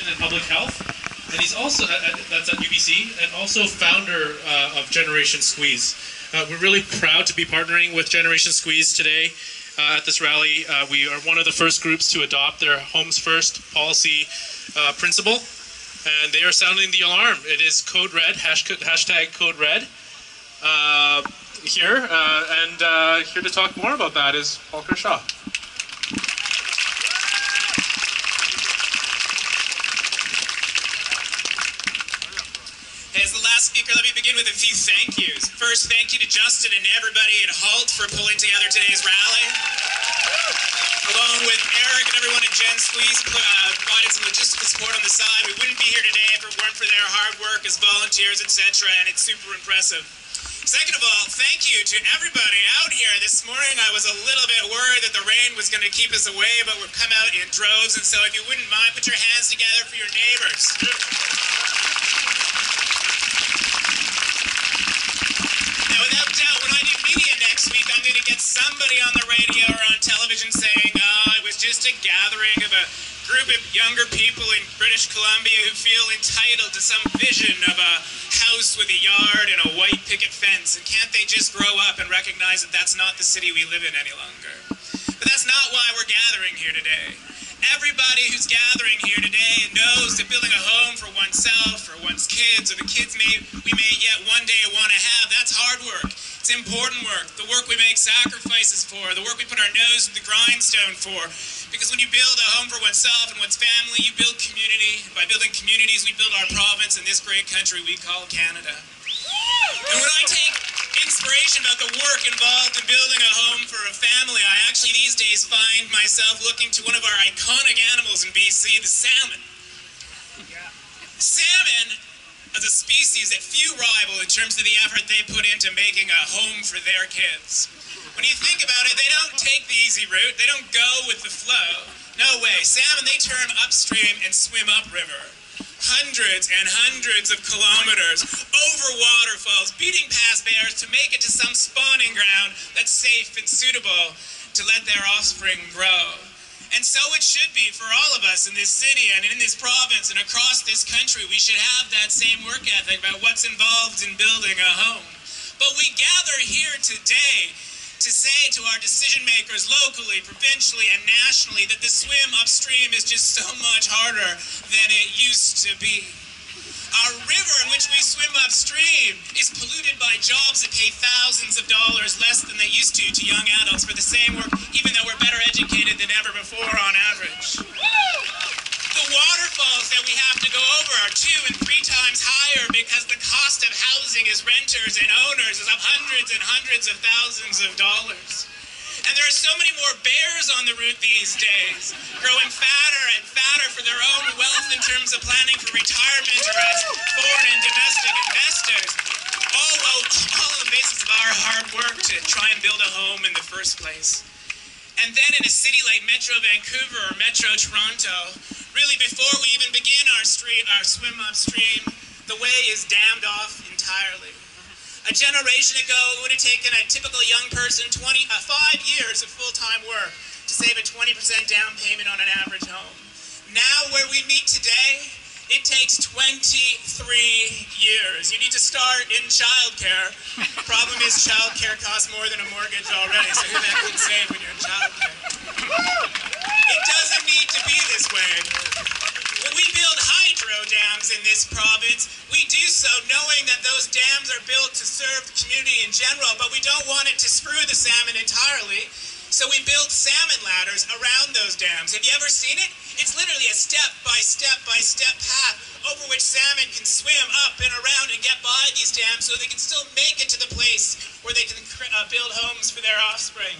Education and Public Health, and he's also, that's at UBC, and also founder of Generation Squeeze. We're really proud to be partnering with Generation Squeeze today at this rally. We are one of the first groups to adopt their Homes First policy principle, and they are sounding the alarm. It is Code Red, hashtag Code Red. Here to talk more about that is Paul Kershaw. As the last speaker, let me begin with a few thank yous. First, thank you to Justin and everybody at HALT for pulling together today's rally. Along with Eric and everyone at Gen Squeeze provided some logistical support on the side. We wouldn't be here today if it weren't for their hard work as volunteers, etc., and it's super impressive. Second of all, thank you to everybody out here. This morning I was a little bit worried that the rain was going to keep us away, but we've come out in droves, and so if you wouldn't mind, put your hands together for your neighbors. Now, without doubt, when I do media next week, I'm going to get somebody on the radio or on television saying, it was just a gathering of a group of younger people in British Columbia who feel entitled to some vision of a house with a yard and a white picket fence, and can't they just grow up and recognize that that's not the city we live in any longer? But that's not why we're gathering here today. Everybody who's gathering here today knows that building a home for oneself, for one's kids, or the kids we may yet one day want to have, that's hard work. It's important work, the work we make sacrifices for, the work we put our nose to the grindstone for. Because when you build a home for oneself and one's family, you build community. By building communities, we build our province in this great country we call Canada. And when I take inspiration about the work involved in building a home for a family, I actually these days find myself looking to one of our iconic animals in BC, the salmon. Salmon as a species that few rival in terms of the effort they put into making a home for their kids. When you think about it, they don't take the easy route. They don't go with the flow. No way. Salmon, they turn upstream and swim upriver. Hundreds and hundreds of kilometers over waterfalls, beating past bears to make it to some spawning ground that's safe and suitable to let their offspring grow. And so it should be for all of us in this city and in this province and across this country. We should have that same work ethic about what's involved in building a home. But we gather here today to say to our decision makers locally, provincially, and nationally that the swim upstream is just so much harder than it used to be. Our river in which we swim upstream is polluted by jobs that pay thousands of dollars less than they used to young adults for the same work, even though we're better educated than ever before on average. The waterfalls that we have to go over are 2 and 3 times higher because the cost of housing as renters and owners is up hundreds and hundreds of thousands of dollars. And there are so many more bears on the route these days, growing fatter and fatter for their own wealth in terms of planning for retirement or as foreign and domestic investors, all on the basis of our hard work to try and build a home in the first place. And then in a city like Metro Vancouver or Metro Toronto, really before we even begin our swim upstream, the way is dammed off entirely. A generation ago, it would have taken a typical young person 5 years of full-time work to save a 20% down payment on an average home. Now, where we meet today, it takes 23 years. You need to start in childcare. The problem is childcare costs more than a mortgage already, so who the heck can save when you're in childcare? It doesn't need to be this way. When we build hydro dams in this province, we do so knowing that those dams are built to serve the community in general, but we don't want it to screw the salmon entirely. So we build salmon ladders around those dams. Have you ever seen it? It's literally a step-by-step-by-step path over which salmon can swim up and around and get by these dams so they can still make it to the place where they can build homes for their offspring.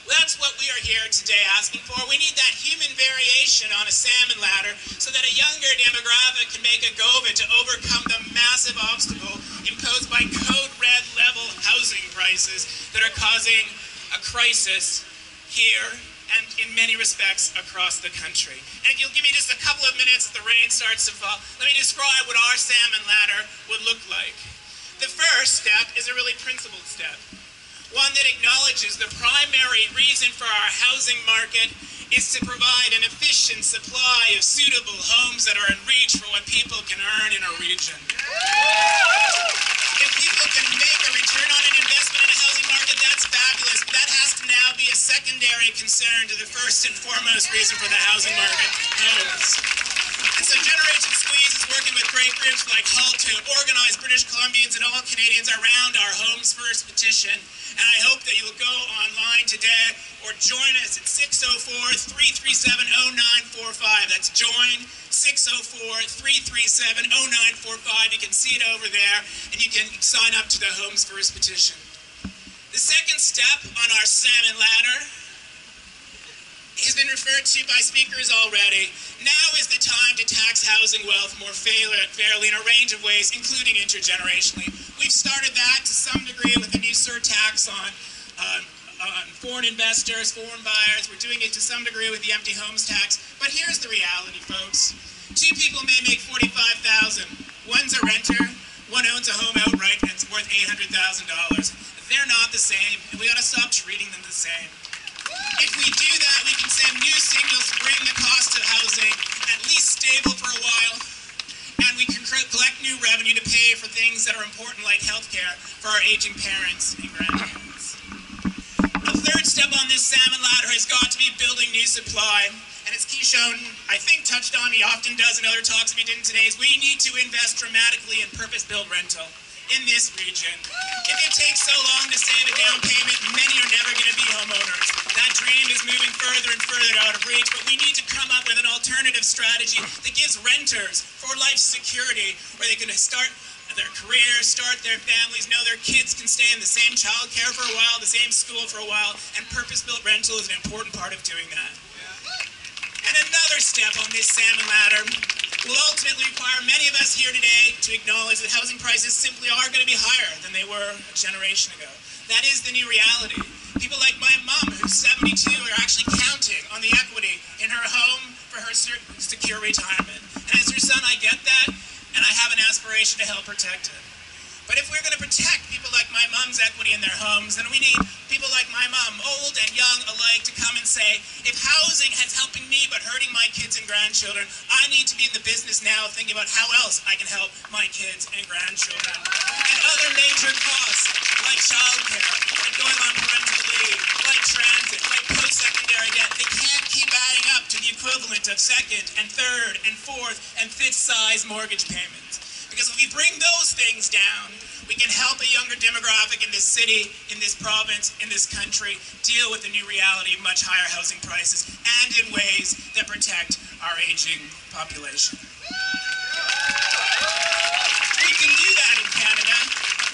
Well, that's what we are here today asking for. We need that human variation on a salmon ladder so that a younger demographic can make a go of it to overcome the massive obstacle imposed by code red level housing prices that are causing a crisis here and in many respects across the country. And if you'll give me just a couple of minutes as the rain starts to fall, let me describe what our salmon ladder would look like. The first step is a really principled step. One that acknowledges the primary reason for our housing market is to provide an efficient supply of suitable homes that are in reach for what people can earn in a region. If people can make a return on an investment in a housing market, that's fabulous. But that has to now be a secondary concern to the first and foremost reason for the housing market, homes. And so Generation Squeeze is working with great groups like HALT to organize British Columbians and all Canadians around our Homes First petition. And I hope that you'll go online today or join us at 604-337-0945. That's join 604-337-0945. You can see it over there, and you can sign up to the Homes First petition. The second step on our salmon ladder has been referred to by speakers already. Now is the time to tax housing wealth more fairly in a range of ways, including intergenerationally. We've started that to some degree with a new surtax on foreign investors, foreign buyers. We're doing it to some degree with the empty homes tax. But here's the reality, folks. Two people may make $45,000. One's a renter, one owns a home outright, and it's worth $800,000. They're not the same, and we gotta stop treating them the same. If we do that, we can send new signals to bring the cost of housing at least stable for a while, and we can collect new revenue to pay for things that are important like healthcare for our aging parents and grandparents. The third step on this salmon ladder has got to be building new supply, and as Keyshawn, I think, touched on, he often does in other talks we did today, is we need to invest dramatically in purpose-built rental in this region. If it takes so long to save a down payment, many are never going to be homeowners. That dream is moving further and further out of reach, but we need to come up with an alternative strategy that gives renters for life security, where they can start their careers, start their families, know their kids can stay in the same child care for a while, the same school for a while, and purpose-built rental is an important part of doing that. And another step on this salmon ladder will ultimately require many of us here today to acknowledge that housing prices simply are going to be higher than they were a generation ago. That is the new reality. People like my mom, who's 72, are actually counting on the equity in her home for her secure retirement. And as her son, I get that, and I have an aspiration to help protect it. But if we're going to protect people like my mom's equity in their homes, then we need people like my mom, old and young alike, to come and say, if housing is helping me but hurting my kids and grandchildren, I need to be in the business now thinking about how else I can help my kids and grandchildren. And other major costs, like childcare, like going on parental leave, like transit, like post-secondary debt, they can't keep adding up to the equivalent of second and third and fourth and fifth size mortgage payments. Because if we bring those things down, we can help a younger demographic in this city, in this province, in this country, deal with the new reality of much higher housing prices, and in ways that protect our aging population. We can do that in Canada.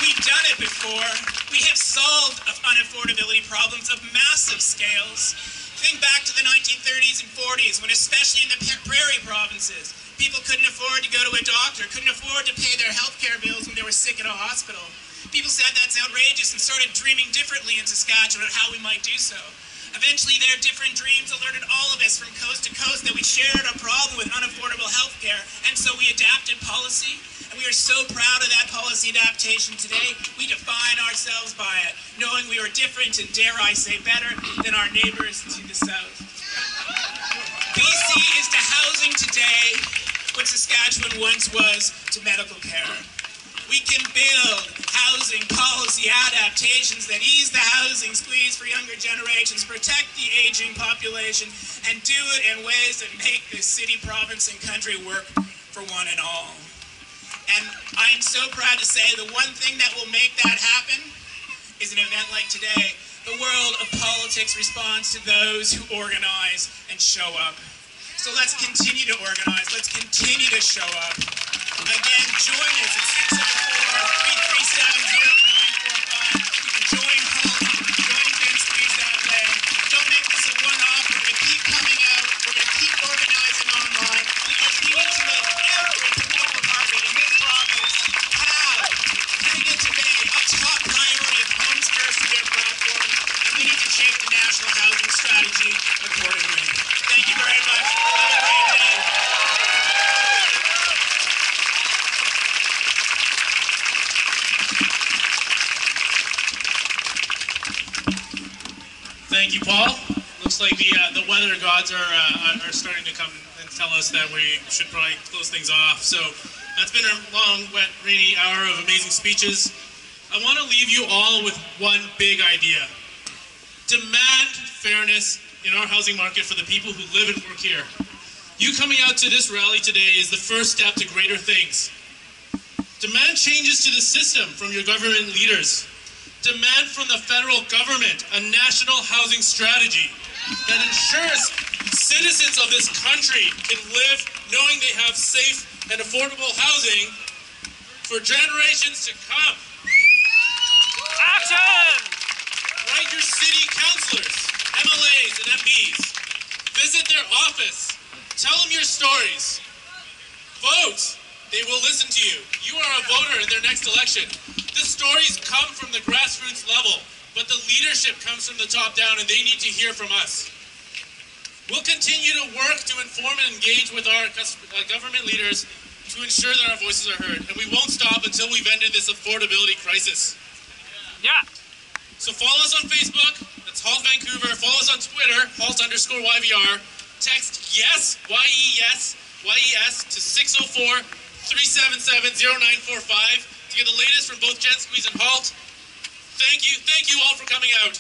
We've done it before. We have solved unaffordability problems of massive scales. Think back to the 1930s and 40s, when especially in the prairie provinces, people couldn't afford to go to a doctor, couldn't afford to pay their health care bills when they were sick at a hospital. People said that's outrageous and started dreaming differently in Saskatchewan of how we might do so. Eventually, their different dreams alerted all of us from coast to coast that we shared a problem with unaffordable health care, and so we adapted policy, and we are so proud of that policy adaptation today. We define ourselves by it, knowing we are different and, dare I say, better than our neighbors to the south. BC is to housing today what Saskatchewan once was to medical care. We can build housing policy adaptations that ease the housing squeeze for younger generations, protect the aging population, and do it in ways that make this city, province, and country work for one and all. And I am so proud to say the one thing that will make that happen is an event like today. The world of politics responds to those who organize and show up. So let's continue to organize. Let's continue to show up. Again, join us at 604-337-0945. You can join HALT. Join Gen Squeeze that way. Don't make this a one-off. We're going to keep coming out. We're going to keep organizing online because we need to make every political party in this province have, putting it today, a top priority of Homes First in their platform. And we need to shape the national housing strategy accordingly. Thank you very much. Have a great day. Thank you, Paul. Looks like the weather gods are starting to come and tell us that we should probably close things off. So that's been a long, wet, rainy hour of amazing speeches. I want to leave you all with one big idea. Demand fairness in our housing market for the people who live and work here. You coming out to this rally today is the first step to greater things. Demand changes to the system from your government leaders. Demand from the federal government a national housing strategy that ensures citizens of this country can live knowing they have safe and affordable housing for generations to come. Action! Write your city councilors, MLAs, and MPs. Visit their office. Tell them your stories. Vote. They will listen to you. You are a voter in their next election. The stories come from the grassroots level, but the leadership comes from the top down, and they need to hear from us. We'll continue to work to inform and engage with our government leaders to ensure that our voices are heard, and we won't stop until we've ended this affordability crisis. Yeah. So follow us on Facebook, that's HALT Vancouver. Follow us on Twitter, HALT_YVR. Text YES, Y-E-S, Y-E-S to 604-377-0945 to get the latest from both Gen Squeeze and HALT. Thank you all for coming out.